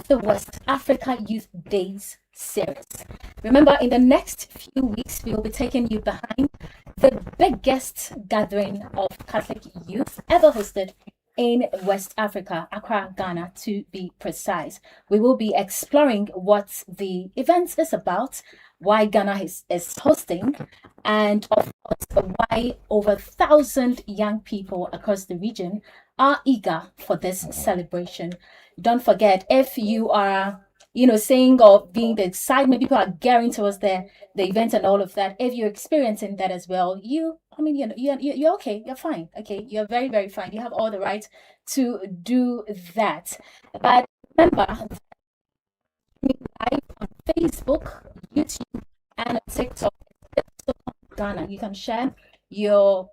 the West Africa Youth Days series. Remember, in the next few weeks, we will be taking you behind the biggest gathering of Catholic youth ever hosted in West Africa, Accra, Ghana, to be precise. We will be exploring what the event is about, why Ghana is hosting, and of course, why over 1,000 young people across the region are eager for this celebration. Don't forget, if you are saying or being the excitement, people are gearing towards the event and all of that. If you're experiencing that as well, you're okay, you're fine. Okay, you're very, very fine. You have all the right to do that. But remember, live on Facebook, YouTube, and TikTok, Ghana. You can share your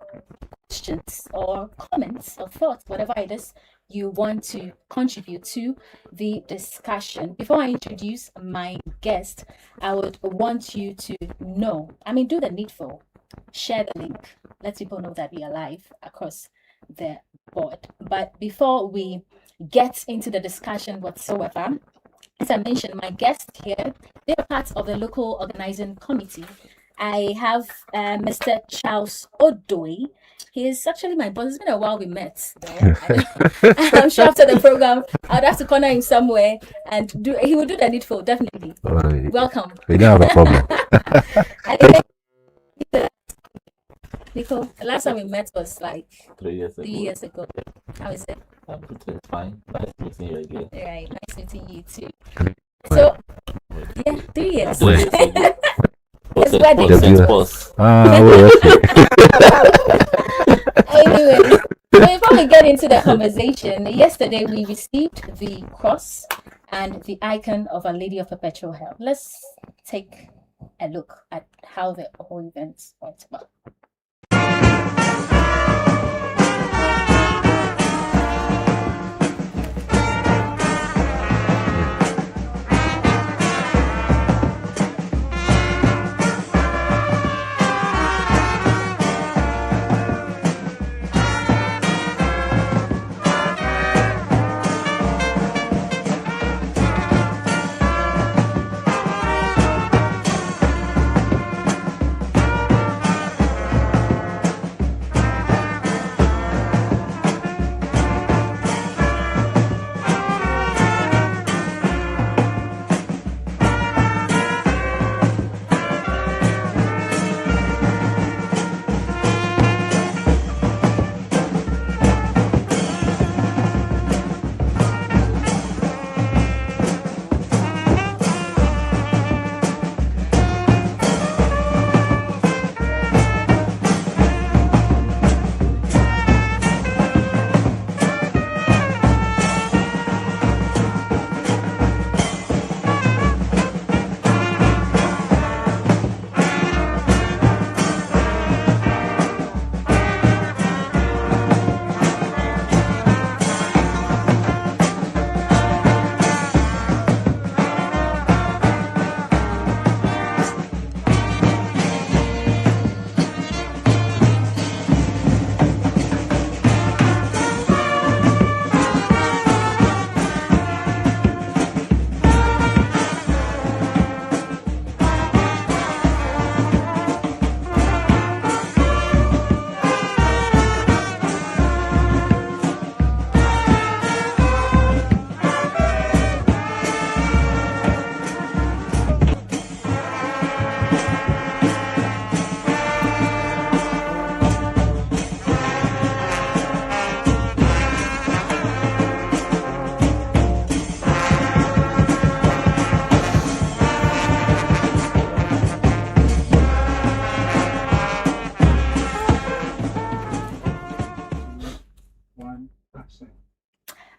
questions or comments or thoughts, whatever it is you want to contribute to the discussion. Before I introduce my guest, I would want you to do the needful. Share the link. Let people know that we are live across the board. But before we get into the discussion whatsoever, as I mentioned, my guest here, they are part of the local organizing committee. I have Mr. Charles Odoi. He is actually my boss. It's been a while we met, though. I'm sure after the program, I'd have to corner him somewhere and he will do the needful, definitely. Welcome. We don't have a problem. Nico, the last time we met was like 3 years ago. 3 years ago. How is it? It's fine. Nice meeting you again. Right, nice meeting you too. So, 3 years. His wedding. Anyway, before we get into the conversation, yesterday we received the cross and the icon of Our Lady of Perpetual Help. Let's take a look at how the whole event went about.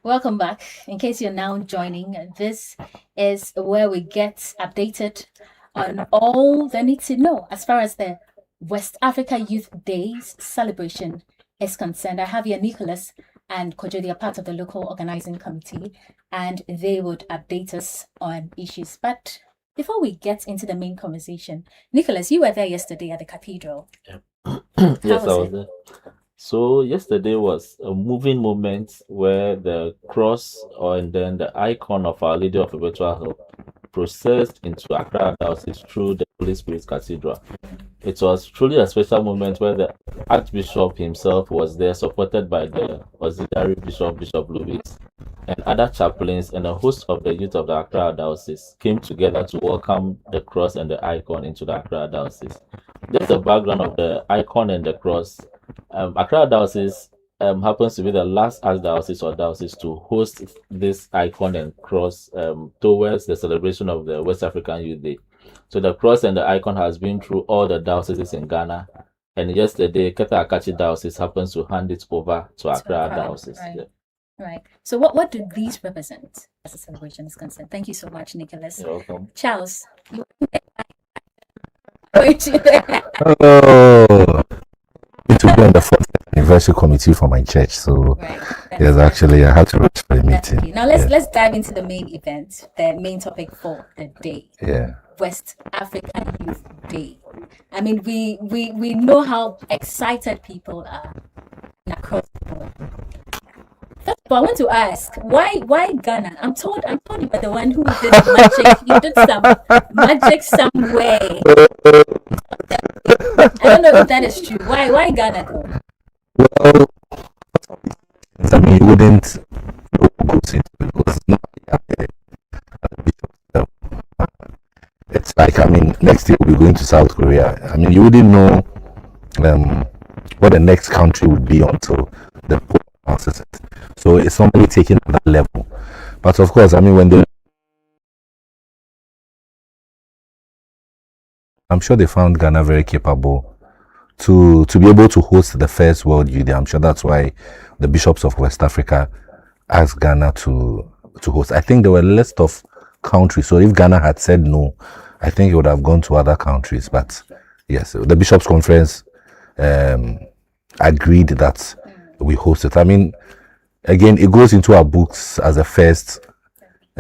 Welcome back. In case you're now joining, this is where we get updated on all the need to know as far as the West Africa Youth Days celebration is concerned. I have here Nicholas and Kojo. They are part of the local organizing committee, and they would update us on issues. But before we get into the main conversation, Nicholas, you were there yesterday at the cathedral. Yeah. Yes, I was there. So yesterday was a moving moment where the cross or and then the icon of Our Lady of Perpetual Help processed into Accra Diocese through the Holy Spirit Cathedral. It was truly a special moment where the Archbishop himself was there, supported by the Auxiliary Bishop, Bishop Louis, and other chaplains, and a host of the youth of the Accra Diocese came together to welcome the cross and the icon into the Accra Diocese. Just the background of the icon and the cross. Accra Diocese happens to be the last archdiocese or diocese to host this icon and cross towards the celebration of the West African Youth Day. So the cross and the icon has been through all the dioceses in Ghana. And yesterday, Keta Akachi Diocese happens to hand it over to Accra Diocese. Right. Yeah. Right. So what do these represent as the celebration is concerned? Thank you so much, Nicholas. You're welcome. Charles. Oh, it will be on the 40th anniversary committee for my church. So Right. yes, actually, I had to rush for the That's meeting. okay. Now let's dive into the main event, the main topic for the day. Yeah. West African Youth Day. I mean, we know how excited people are across the board. First of all, I want to ask, why Ghana? I'm told you were the one who did magic. You did some magic somewhere. I don't know if that is true. Why Ghana though? Well, I mean, you wouldn't go into it because now we have the bishop level. It's like, I mean, next year we'll be going to South Korea. I mean, you wouldn't know what the next country would be until the Pope announces it. So it's somebody taking at that level. But of course, I mean, I'm sure they found Ghana very capable to be able to host the first World Youth Day. I'm sure that's why the bishops of West Africa asked Ghana to host. I think there were a list of countries. So if Ghana had said no, I think it would have gone to other countries. But yes, the bishops' conference agreed that we host it. I mean, again, it goes into our books as the first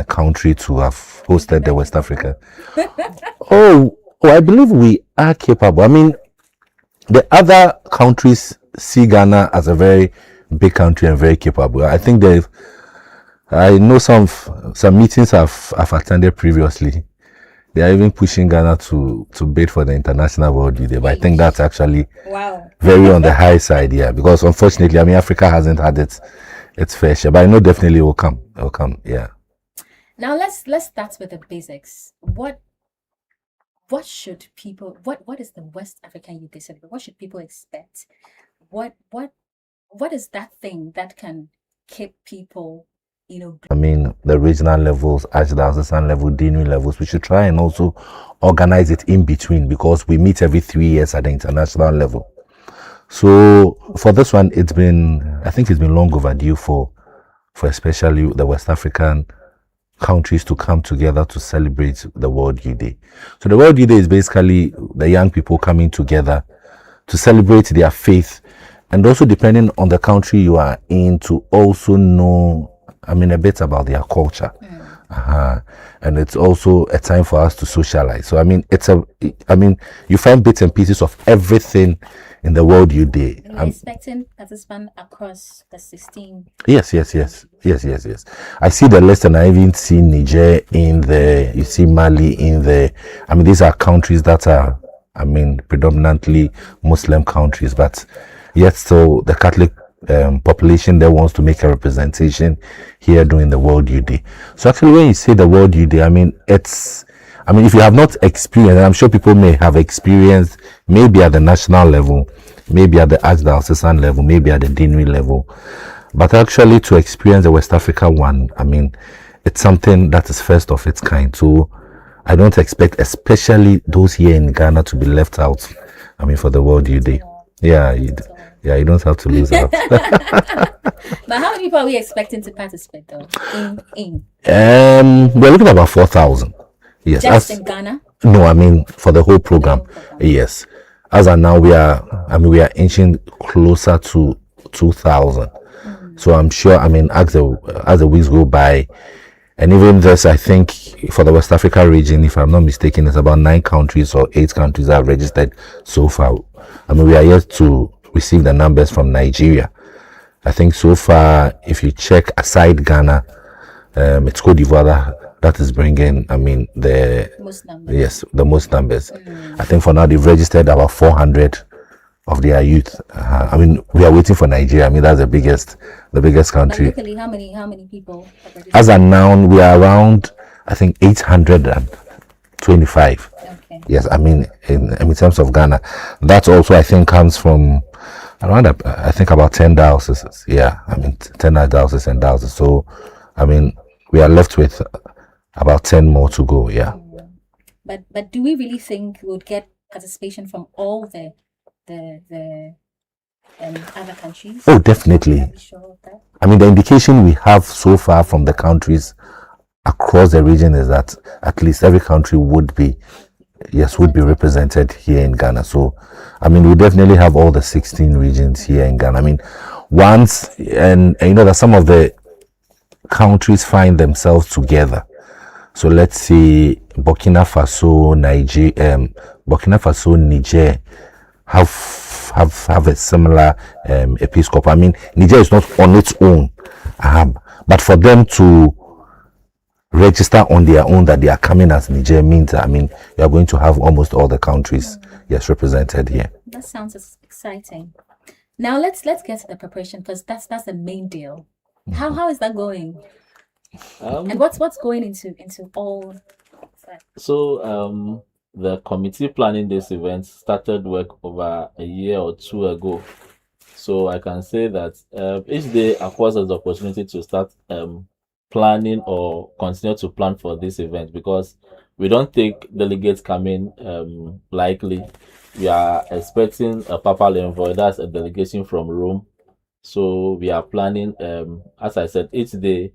country to have hosted the West Africa. Oh, I believe we are capable. I mean, the other countries see Ghana as a very big country and very capable. I think I know some meetings I've attended previously. They are even pushing Ghana to bid for the International World Youth Day. But I think that's actually very on the high side, yeah. Because unfortunately, I mean, Africa hasn't had its fair share. But I know definitely it will come. It will come, yeah. Now let's start with the basics. What should people? What is the West African Youth Day celebration? What should people expect? What is that thing that can keep people, I mean, the regional levels, archdiocesan level, deanery levels, we should try and also organize it in between because we meet every 3 years at the international level. So for this one, I think it's been long overdue for especially the West African countries to come together to celebrate the World Youth Day. So the World Youth Day is basically the young people coming together to celebrate their faith, and also depending on the country you are in to also know, I mean, a bit about their culture. And it's also a time for us to socialize. So I mean, you find bits and pieces of everything in the World Youth Day. I'm expecting participants across the 16. Yes. I see the list, and I even see Niger in there. You see Mali in there. I mean, these are countries that are, I mean, predominantly Muslim countries, but yet still the Catholic population there wants to make a representation here during the World Youth Day. So actually, when you say the World Youth Day, I mean, if you have not experienced, and I'm sure people may have experienced, maybe at the national level, maybe at the archdiocesan level, maybe at the deanery level, but actually to experience the West Africa one, I mean, it's something that is first of its kind. So I don't expect, especially those here in Ghana, to be left out. I mean, for the World Youth Day. Yeah, you don't have to lose out. But how many people are we expecting to participate though? We're looking at about 4,000. Yes. Just in Ghana? No, I mean for the whole program. Yes. As of now, we are inching closer to 2,000. So I'm sure, I mean, as the weeks go by, and even this, I think for the West Africa region, if I'm not mistaken, it's about 9 countries or 8 countries that have registered so far. I mean, we are receive the numbers from Nigeria. I think so far, if you check aside Ghana, it's Cote d'Ivoire that is bringing, the Most numbers. yes, the most numbers. I think for now they've registered about 400 of their youth. We are waiting for Nigeria. That's the biggest But country. locally, how many people have registered? As of now, we are around, I think, 825. Okay. Yes, in terms of Ghana, that also I think comes from around, I think, about 10 dioceses. Yeah, 10 dioceses and dioceses. So, we are left with about 10 more to go. Yeah. But do we really think we would get participation from all the other countries? Oh, definitely. Are we sure of that? The indication we have so far from the countries across the region is that at least every country would be represented here in Ghana. So, we definitely have all the 16 regions here in Ghana. Once, and you know that some of the countries find themselves together. So let's say Burkina Faso, Niger have a similar episcopal. Niger is not on its own, but for them to register on their own that they are coming as Niger means you are going to have almost all the countries represented here. That sounds exciting. Now let's get to the preparation, because that's the main deal. How is that going? And what's going into all that? So the committee planning this event started work over a year or two ago. So I can say that each day affords us the opportunity to start planning or continue to plan for this event, because we don't take delegates coming likely. We are expecting a papal envoy, that's a delegation from Rome. So we are planning, as I said, each day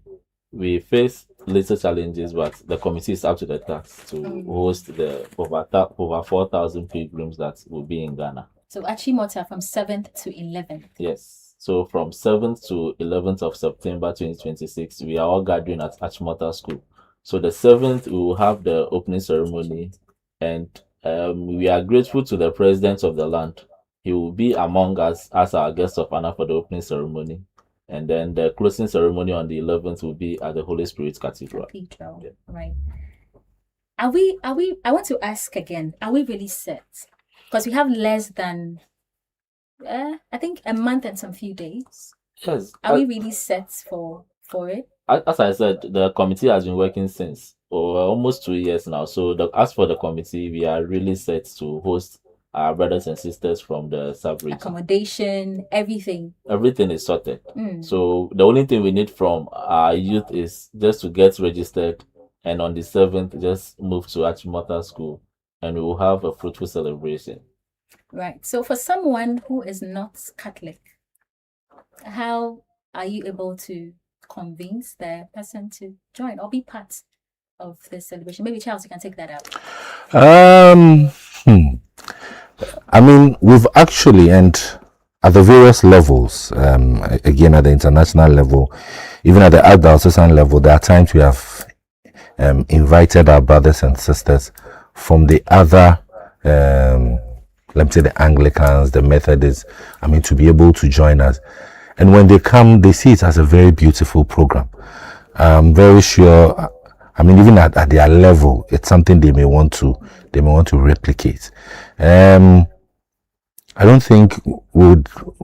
we face little challenges, but the committee is up to the task to host the over 4,000 pilgrims that will be in Ghana. So Achimota from 7th to 11th. Yes. So from 7th to 11th of September 2026, we are all gathering at Achimota School. So the 7th, we will have the opening ceremony, and we are grateful to the president of the land. He will be among us as our guest of honor for the opening ceremony. And then the closing ceremony on the 11th will be at the Holy Spirit Cathedral. Yeah. Right. I want to ask again, are we really set? Because we have less than, I think, a month and some few days. Yes. Are we really set for it? As I said, the committee has been working since almost 2 years now. So as for the committee, we are really set to host our brothers and sisters from the sub-region. Accommodation, everything. Everything is sorted. So the only thing we need from our youth is just to get registered, and on the 7th, just move to Achimota School, and we will have a fruitful celebration. Right. So for someone who is not Catholic, how are you able to convince the person to join or be part of the celebration? Maybe Charles, you can take that out. We've actually, and at the various levels, again at the international level, even at the Archdiocesan level, there are times we have invited our brothers and sisters from the other, let me say, the Anglicans, the Methodists, to be able to join us. And when they come, they see it as a very beautiful program. I'm very sure, even at their level, it's something they may want to replicate. I don't think we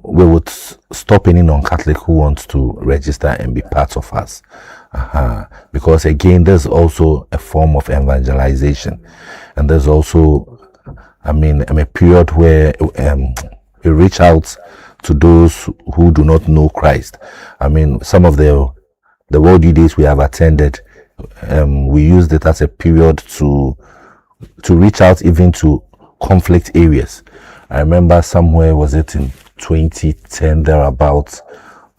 would stop any non-Catholic who wants to register and be part of us, because again, there's also a form of evangelization, and there's also, a period where we reach out to those who do not know Christ. Some of the World Youth Days we have attended, we used it as a period to reach out even to conflict areas. I remember somewhere, was it in 2010 thereabouts,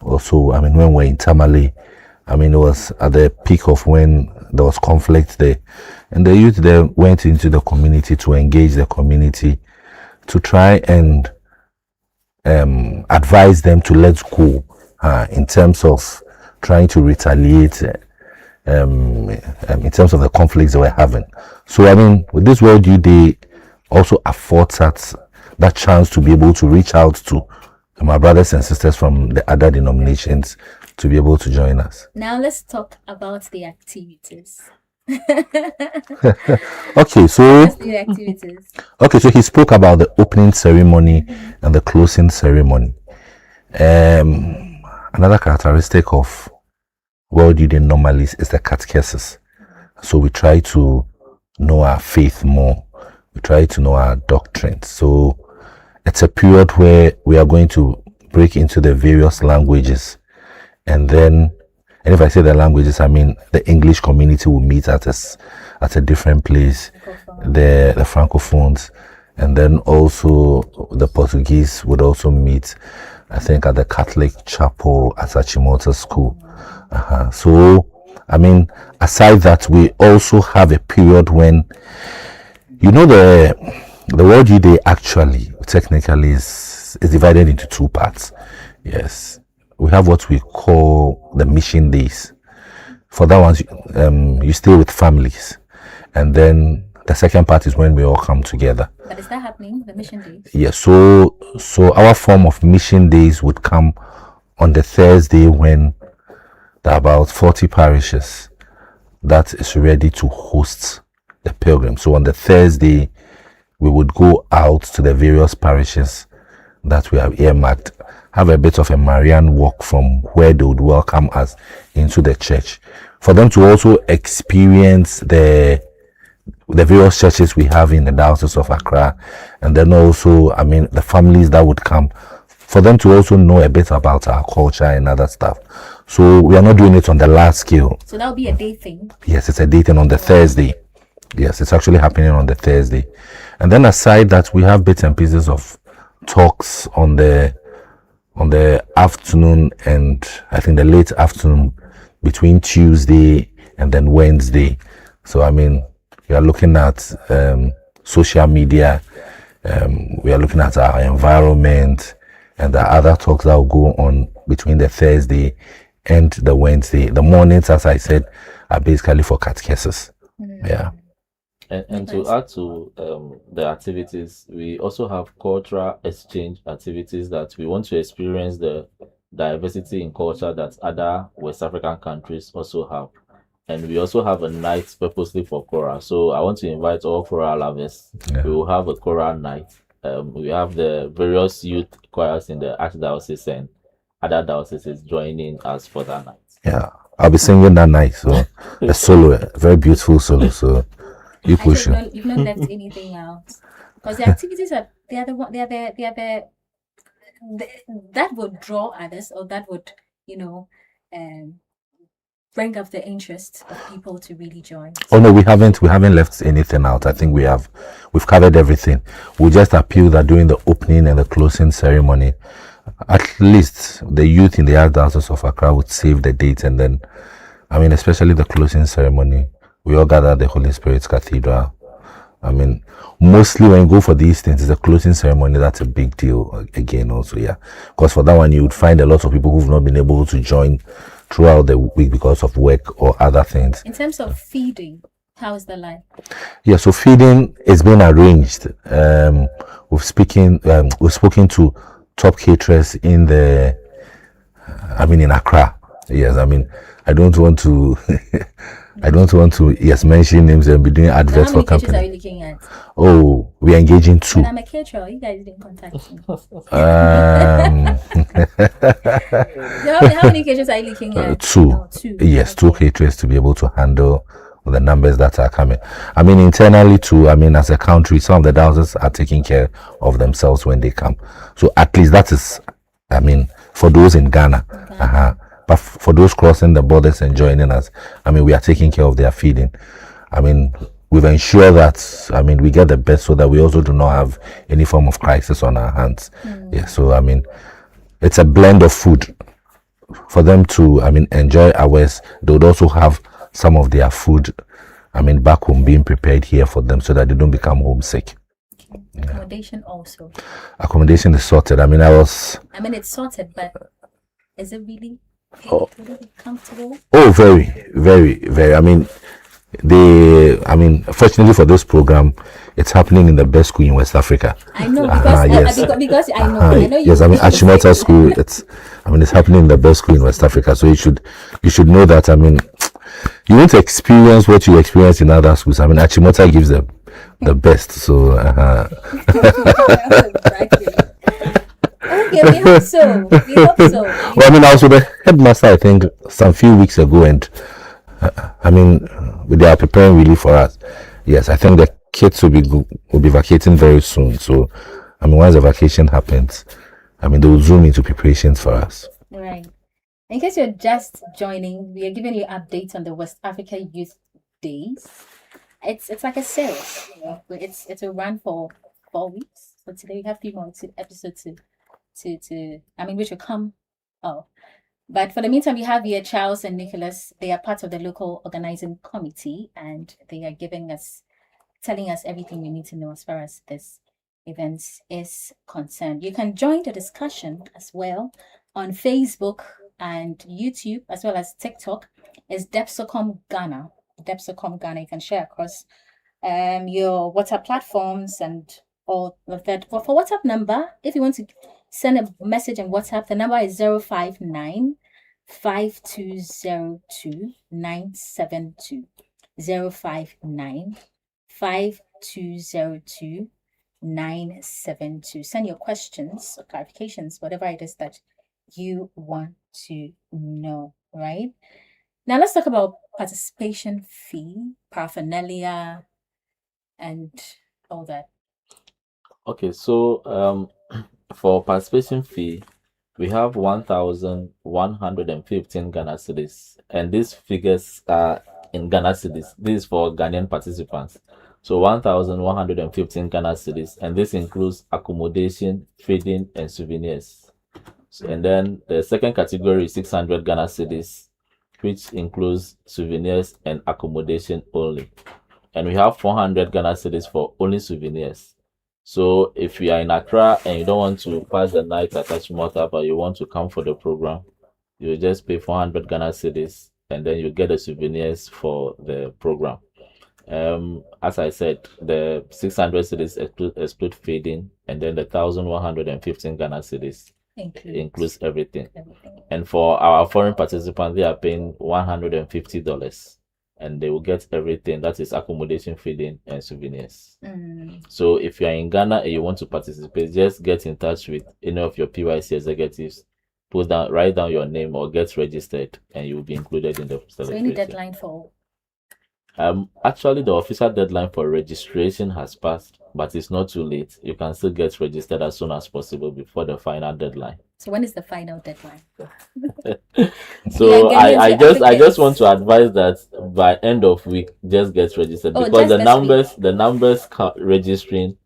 also, when we were in Tamale, it was at the peak of when there was conflict there, and the youth there went into the community to engage the community, to try and advise them to let go in terms of trying to retaliate in terms of the conflicts they were having. So with this World Youth Day also affords us that chance to be able to reach out to my brothers and sisters from the other denominations to be able to join us. Now let's talk about the activities. Okay, so The activities. okay, so he spoke about the opening ceremony and the closing ceremony. Another characteristic of World Youth Normalists is the catechesis. So we try to know our faith more. We try to know our doctrine. So it's a period where we are going to break into the various languages, and if I say the languages, I mean the English community will meet at a different place, the Francophones, and then also the Portuguese would also meet, I think, at the Catholic Chapel at Achimota School. So, I mean, aside that, we also have a period when, the World Youth Day actually, technically, is divided into two parts. Yes. We have what we call the mission days. For that one, you stay with families. And then the second part is when we all come together. But is that happening, the mission days? Yeah, so our form of mission days would come on the Thursday when there are about 40 parishes that is ready to host the pilgrim. So on the Thursday, we would go out to the various parishes that we have earmarked, have a bit of a Marian walk from where they would welcome us into the church, for them to also experience the various churches we have in the Diocese of Accra, and then also, I mean, the families that would come, for them to also know a bit about our culture and other stuff. So we are not doing it on the large scale. So that would be a day thing? Yes, it's a day thing on the Thursday. Yes, it's actually happening on the Thursday. And then aside that, we have bits and pieces of talks on the afternoon, and I think the late afternoon between Tuesday and then Wednesday. So I mean, we are looking at social media, we are looking at our environment, and the other talks that will go on between the Thursday and the Wednesday. The mornings, as I said, are basically for catechesis. Yeah. And to add to the activities, we also have cultural exchange activities that we want to experience the diversity in culture that other West African countries also have. And we also have a night purposely for choral. So I want to invite all choral lovers. Yeah. We will have a choral night. We have the various youth choirs in the Archdiocese and other dioceses joining us for that night. Yeah, I'll be singing that night. So a solo, a very beautiful solo. So you push it. You've not left anything out, because the activities are the that would draw others, or that would bring up the interest of people to really join. Oh no, we haven't left anything out. I think we've covered everything. We just appeal that during the opening and the closing ceremony, at least the youth in the Archdiocese of Accra would save the date, and then, I mean, especially the closing ceremony, we all gather at the Holy Spirit's Cathedral. I mean, mostly when you go for these things, it's a closing ceremony. That's a big deal again also, yeah. Because for that one, you would find a lot of people who've not been able to join throughout the week because of work or other things. In terms of feeding, how is the life? Yeah, so feeding is being arranged. We've spoken to top caterers in Accra. Yes, I mean, I don't want to mention names and be doing adverts for company. How many caterers are you looking at? Oh, we're engaging two. When I'm a caterer, you guys didn't contact me. How many caterers are you looking at? Two. Oh, two. Yes, Okay. two caterers to be able to handle the numbers that are coming. I mean, internally too, I mean, as a country, some of the dioceses are taking care of themselves when they come. So at least that is, I mean, for those in Ghana. But for those crossing the borders and joining us, I mean, we are taking care of their feeding. I mean, we've ensured that, I mean, we get the best so that we also do not have any form of crisis on our hands. Yeah, so, I mean, it's a blend of food for them to, I mean, enjoy ours. They would also have some of their food, I mean, back home being prepared here for them so that they don't become homesick. Accommodation also. Accommodation is sorted. I mean, it's sorted, but is it really Oh. comfortable? Oh, very, very, very. I mean, I mean, fortunately for this program, it's happening in the best school in West Africa. I know because Yes. because I know you. Yes, I mean, Achimota School. It's happening in the best school in West Africa. So you should know that. I mean, you won't experience what you experience in other schools. I mean, Achimota gives the best. So. Okay, we hope so. We hope so. Well, I mean, I was with the headmaster, I think, some few weeks ago, and I mean, they are preparing really for us. Yes, I think the kids will be vacating very soon. So, I mean, once the vacation happens, I mean, they will zoom into preparations for us. Right. In case you're just joining, we are giving you updates on the West Africa Youth Days. It's like a series, you know. It will run for 4 weeks. So today we have 3 more episodes to I mean, which will come. Oh, but for the meantime, we have here Charles and Nicholas. They are part of the local organizing committee, and they are telling us everything we need to know as far as this event is concerned. You can join the discussion as well on Facebook and YouTube, as well as TikTok. It's Depsocom Ghana. Depsocom Ghana. You can share across your WhatsApp platforms and all of that. For WhatsApp number, if you want to send a message on WhatsApp, the number is 059 5202 972. 059 5202 972. Send your questions or clarifications, whatever it is that you want to know, right? Now let's talk about participation fee, paraphernalia, and all that. Okay, so for participation fee, we have 1,115 Ghana cedis, and these figures are in Ghana cedis. This is for Ghanaian participants. So 1,115 Ghana cedis, and this includes accommodation, feeding, and souvenirs. And then the second category is 600 Ghana cedis, which includes souvenirs and accommodation only. And we have 400 Ghana cedis for only souvenirs. So if you are in Accra and you don't want to pass the night at Achimota, but you want to come for the program, you just pay 400 Ghana cedis, and then you get the souvenirs for the program. As I said, the 600 cedis exclude feeding, and then the 1,115 Ghana cedis includes everything. And for our foreign participants, they are paying $150, and they will get everything. That is accommodation, feeding, and souvenirs. So if you are in Ghana and you want to participate, just get in touch with any of your PYC executives. Write down your name or get registered, and you will be included in the celebration. So any deadline for? Actually, the official deadline for registration has passed, but it's not too late. You can still get registered as soon as possible before the final deadline. So when is the final deadline? So I just want to advise that by end of week, just get registered, because the numbers registering.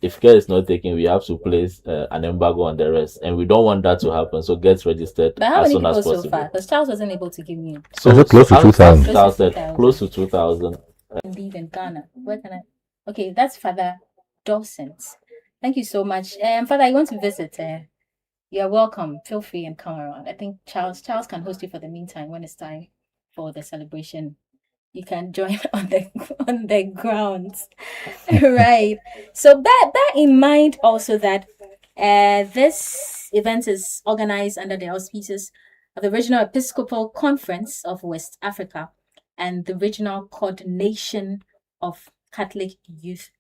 If care is not taken, we have to place an embargo on the rest, and we don't want that to happen. So get registered as soon as possible. So far? Because Charles wasn't able to give me. So close to 2,000. Close to 2,000. Live in Ghana. Where can I? Okay, that's Father Dawson. Thank you so much. Father, you want to visit? You're welcome. Feel free and come around. I think Charles can host you for the meantime when it's time for the celebration. You can join on the grounds. Right. So bear in mind also that this event is organized under the auspices of the Regional Episcopal Conference of West Africa and the Regional Coordination of Catholic Youth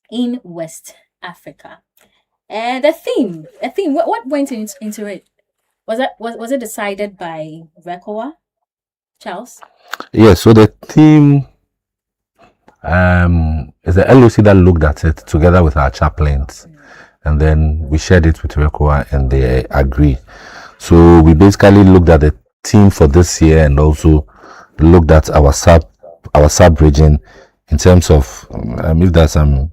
in West Africa. The theme. What went into it? Was it decided by RECOA, Charles? Yeah. So the theme is the LOC that looked at it together with our chaplains, and then we shared it with RECOA, and they agreed. So we basically looked at the theme for this year, and also looked at our sub region in terms of if there's some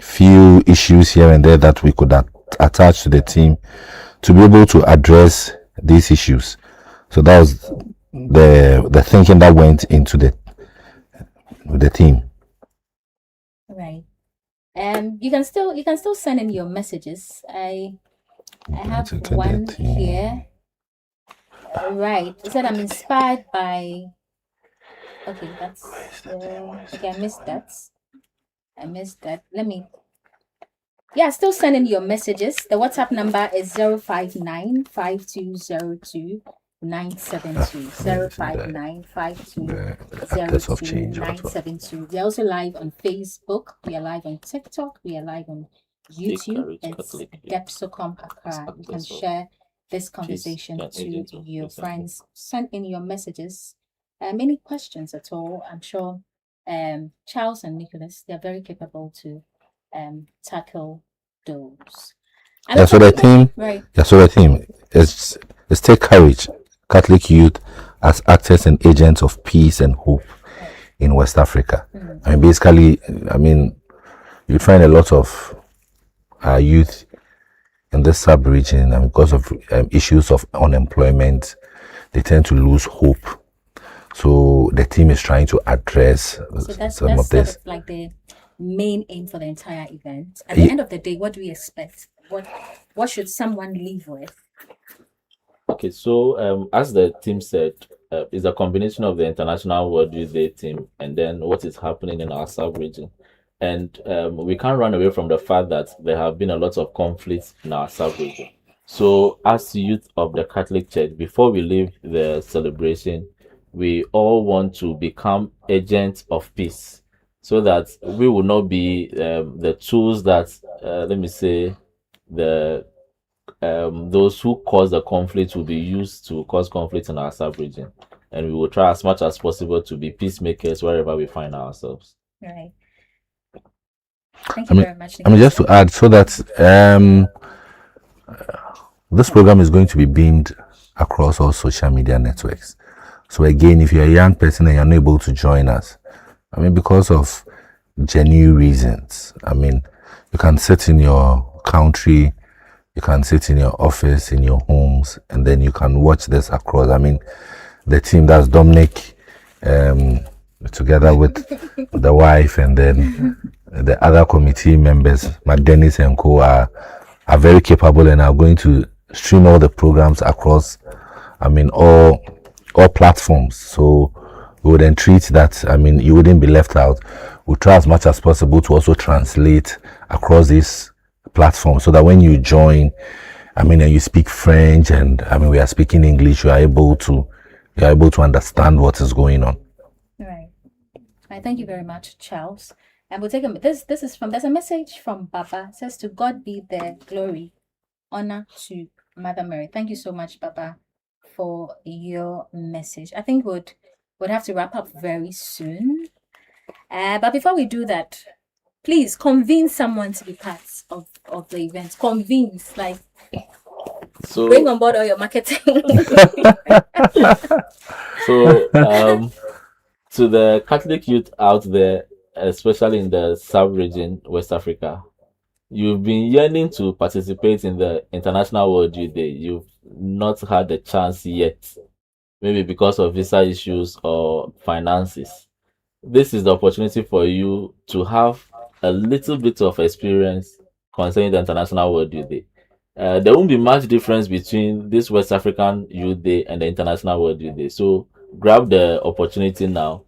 few issues here and there that we could attach to the team to be able to address these issues. So that was the thinking that went into the team. Right. You can still send in your messages. I have one here. Right. It said I'm inspired by Okay, that's okay. I missed that. Let me. Yeah, still sending your messages. The WhatsApp number is 059-5202-972. The actors of change. What? 972. We're also live on Facebook. We are live on TikTok. We are live on YouTube. Declaration It's Catholic Youth Depsocom Accra. You can Actors of share this Peace conversation and to Agents of your Peace and Hope. friends. Send in your messages. Any questions at all? I'm sure Charles and Nicholas, they're very capable to tackle those. And Yeah, also so the people, theme, right? yeah, so the theme is take courage. Catholic youth as actors and agents of peace and hope in West Africa. I mean, basically, I mean, you find a lot of youth in this sub-region, and because of issues of unemployment, they tend to lose hope. So the team is trying to address So that's some of sort this. of like the main aim for the entire event. At the Ye- end of the day, what do we expect? What should someone leave with? Okay, so as the team said, it's a combination of the International World Youth Day team and then what is happening in our sub-region. And we can't run away from the fact that there have been a lot of conflicts in our sub-region. So as youth of the Catholic Church, before we leave the celebration, we all want to become agents of peace so that we will not be the tools that, let me say, the those who cause the conflict will be used to cause conflict in our sub-region, and we will try as much as possible to be peacemakers wherever we find ourselves. Right. Thank I you mean, very much. I mean, just to add, so that this program is going to be beamed across all social media networks. So again, if you're a young person and you're not able to join us, I mean, because of genuine reasons, I mean, you can sit in your country, you can sit in your office, in your homes, and then you can watch this across. I mean, the team, that's Dominic, together with the wife, and then the other committee members, Dennis and co, are very capable and are going to stream all the programs across, I mean, all platforms. So we would entreat that, I mean, you wouldn't be left out. We'll try as much as possible to also translate across these platforms so that when you join, I mean, and you speak French and I mean we are speaking English, you are able to understand what is going on. Right. Right. Thank you very much, Charles. And we'll take this is from there's a message from Baba. It says, to God be the glory, honor to Mother Mary. Thank you so much, Baba, for your message. I think would have to wrap up very soon. But before we do that, please convince someone to be part of the event. Convince, like, So bring on board all your marketing. So, to the Catholic youth out there, especially in the sub-region, West Africa, you've been yearning to participate in the International World Youth Day. You've not had the chance yet, maybe because of visa issues or finances. This is the opportunity for you to have a little bit of experience concerning the International World Youth Day. There won't be much difference between this West African Youth Day and the International World Youth Day. So grab the opportunity now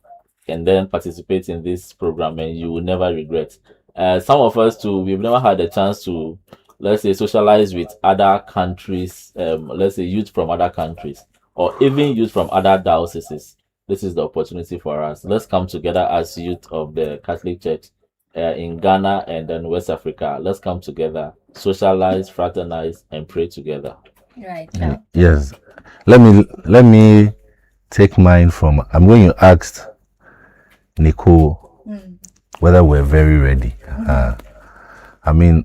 and then participate in this program, and you will never regret. Some of us too, we've never had a chance to, let's say, socialize with other countries, let's say youth from other countries, or even youth from other dioceses. This is the opportunity for us. Let's come together as youth of the Catholic Church in Ghana and then West Africa. Let's come together, socialize, fraternize, and pray together. Right. Now. Yes. Let me take mine from. I'm going to ask Nicole whether we're very ready. I mean,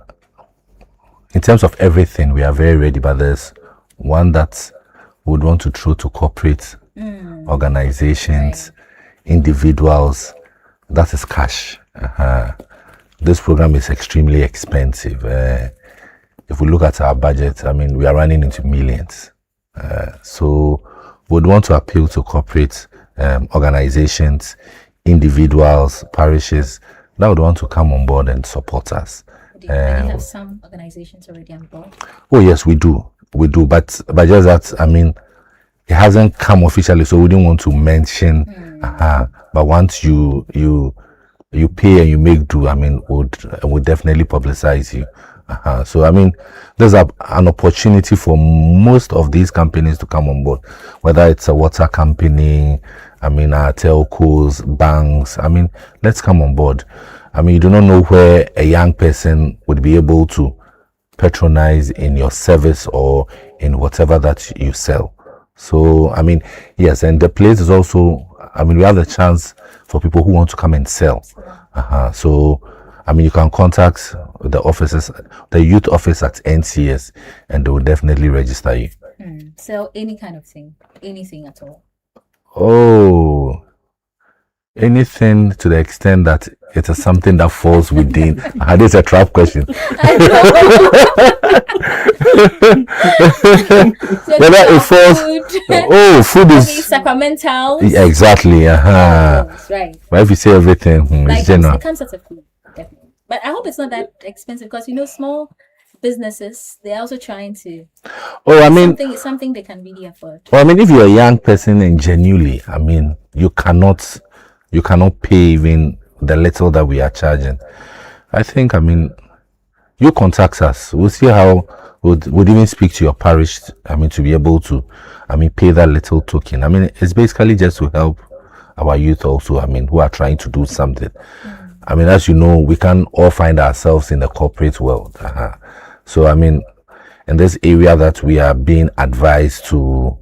in terms of everything, we are very ready, but there's one that would want to throw to corporate organizations, individuals. That is cash. This program is extremely expensive. If we look at our budget, I mean, we are running into millions. So we'd want to appeal to corporate organizations, individuals, parishes that would want to come on board and support us. Do you have some organizations already on board? Oh yes, we do, but just that, I mean, it hasn't come officially, so we didn't want to mention. But once you pay and you make do, I mean, would definitely publicize you. So I mean, there's an opportunity for most of these companies to come on board, whether it's a water company, I mean, telcos, banks. I mean, let's come on board. I mean, you do not know where a young person would be able to patronize in your service or in whatever that you sell. So I mean, yes, and the place is also, I mean, we have the chance for people who want to come and sell. So I mean, you can contact the offices, the youth office at NCS, and they will definitely register you. So any kind of thing, anything at all. Oh, anything to the extent that it is something that falls within. This is a trap question. So Whether it falls. Food is sacramental. Exactly. That's right. But if you say everything, Like it's general. it comes out of food, definitely. But I hope it's not that expensive because small businesses, they're also trying to. Oh, I mean, something they can really afford. Well, I mean, if you're a young person and genuinely, I mean, you cannot pay even the little that we are charging. I think, I mean, you contact us. We'll see how would even speak to your parish. I mean, to be able to, I mean, pay that little token. I mean, it's basically just to help our youth also. I mean, who are trying to do something. I mean, as you know, we can all find ourselves in the corporate world. So, I mean, in this area that we are being advised to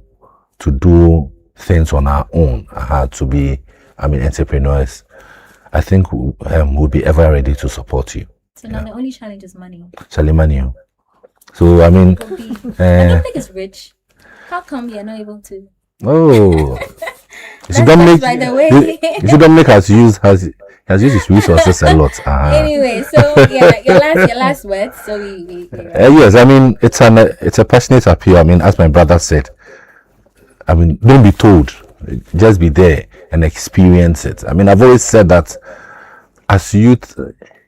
do things on our own, to be, I mean, entrepreneurs, I think we'll be ever ready to support you. So now the only challenge is money. Money. So, I mean, I don't think it's rich. How come you're not able to? Oh, Dominic has used his resources a lot. Anyway, so yeah, your last words. So we yes, I mean, it's a passionate appeal. I mean, as my brother said, I mean, don't be told, just be there and experience it. I mean, I've always said that as youth,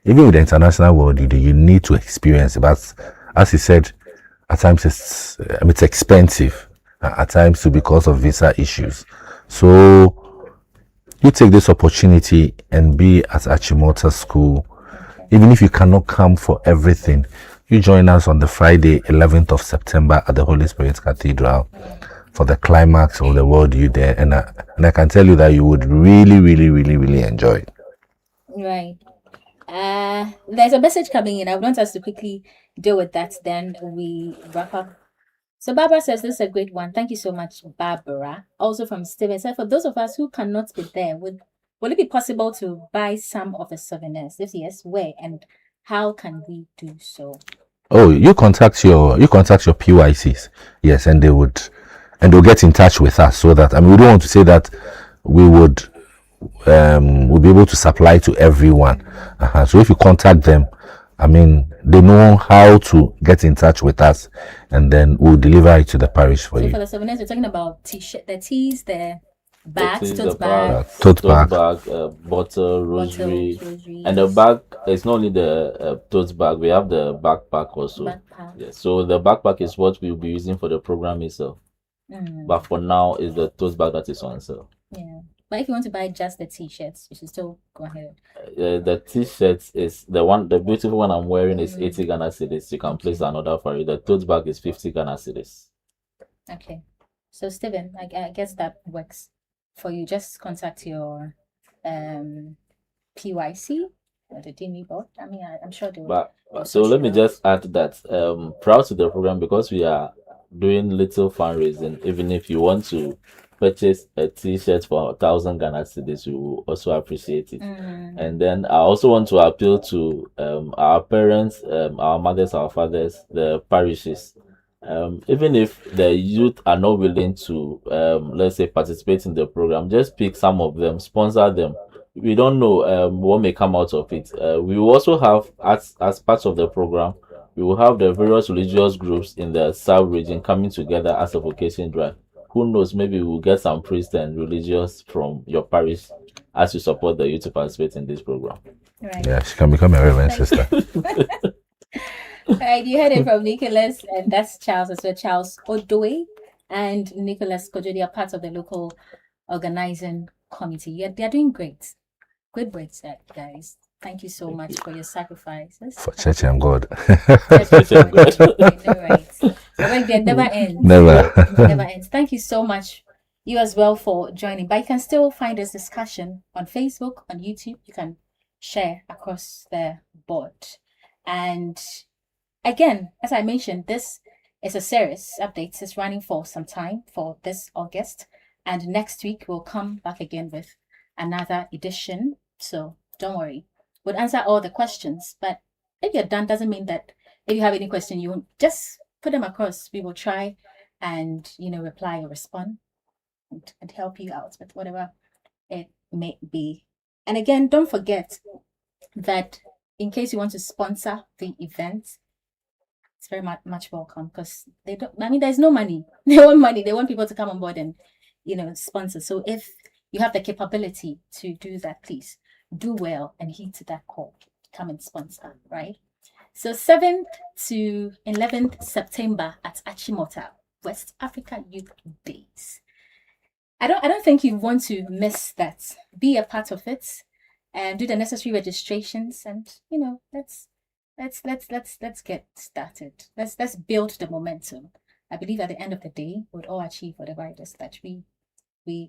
even with the international world, you need to experience it. But as he said, at times it's expensive. At times too, because of visa issues. So you take this opportunity and be at Achimota School. Even if you cannot come for everything, you join us on the Friday 11th of September at the Holy Spirit Cathedral for the climax of the World Youth Day, and I can tell you that you would really, really, really, really enjoy it. Right. There's a message coming in. I want us to quickly deal with that, then we wrap up. So Barbara says this is a great one. Thank you so much, Barbara. Also from Steven. So for those of us who cannot be there, will it be possible to buy some of the souvenirs? If yes, where and how can we do so? Oh, you contact your PYCs, yes, and they'll get in touch with us so that, I mean, we don't want to say that we would we'll be able to supply to everyone. So if you contact them, I mean, they know how to get in touch with us, and then we'll deliver it to the parish for you. For the souvenirs, we're talking about t-shirt, the tees, the bags, tote bag, bottle, rosary, and the bag. It's not only the tote bag. We have the backpack also. Yeah, so the backpack is what we'll be using for the program itself. But for now, it's the tote bag that is on sale. Yeah. But if you want to buy just the t-shirts, you should still go ahead. The t-shirts is the beautiful one I'm wearing is 80 Ghana cedis. You can place another for you. The tote bag is 50 Ghana cedis. Okay. So Stephen, I guess that works for you. Just contact your PYC or the DME board. I mean, I'm sure they will. But so let me just add that proud to the program because we are doing little fundraising. Even if you want to purchase a t-shirt for 1,000 Ghana cedis, we will also appreciate it. And then I also want to appeal to our parents, our mothers, our fathers, the parishes. Even if the youth are not willing to, let's say, participate in the program, just pick some of them, sponsor them. We don't know what may come out of it. We will also have, as part of the program, we will have the various religious groups in the South region coming together as a vocation drive. Who knows, maybe we'll get some priests and religious from your parish as you support the youth to participate in this program. Right. Yeah, she can become a reverend sister. All right, you heard it from Nicholas, and that's Charles as well. Charles Odoe. and Nicholas Kojo, they are part of the local organizing committee. Yeah, they are doing great. Good work, guys. Thank you so Thank much you. for your sacrifices. For church and God. Yes, Church and God. no, right. The work there never ends. Never. Never ends. Thank you so much, you as well, for joining. But you can still find this discussion on Facebook, on YouTube. You can share across the board. And again, as I mentioned, this is a series updates. It's running for some time for this August. And next week we'll come back again with another edition. So don't worry. We'll answer all the questions. But if you're done, doesn't mean that if you have any question, you won't just put them across. We will try and reply or respond and help you out with whatever it may be. And again, don't forget that in case you want to sponsor the event, it's very much welcome, because they don't, I mean, there's no money. They want money. They want people to come on board and sponsor. So if you have the capability to do that, please do well and heed to that call. Come and sponsor, right? So 7th to 11th September at Achimota, West Africa Youth Days. I don't think you want to miss that. Be a part of it and do the necessary registrations, and let's get started. Let's build the momentum. I believe at the end of the day, we'll all achieve whatever it is that we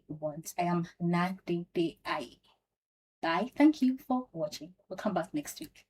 want. I am Nadei. Bye. Thank you for watching. We'll come back next week.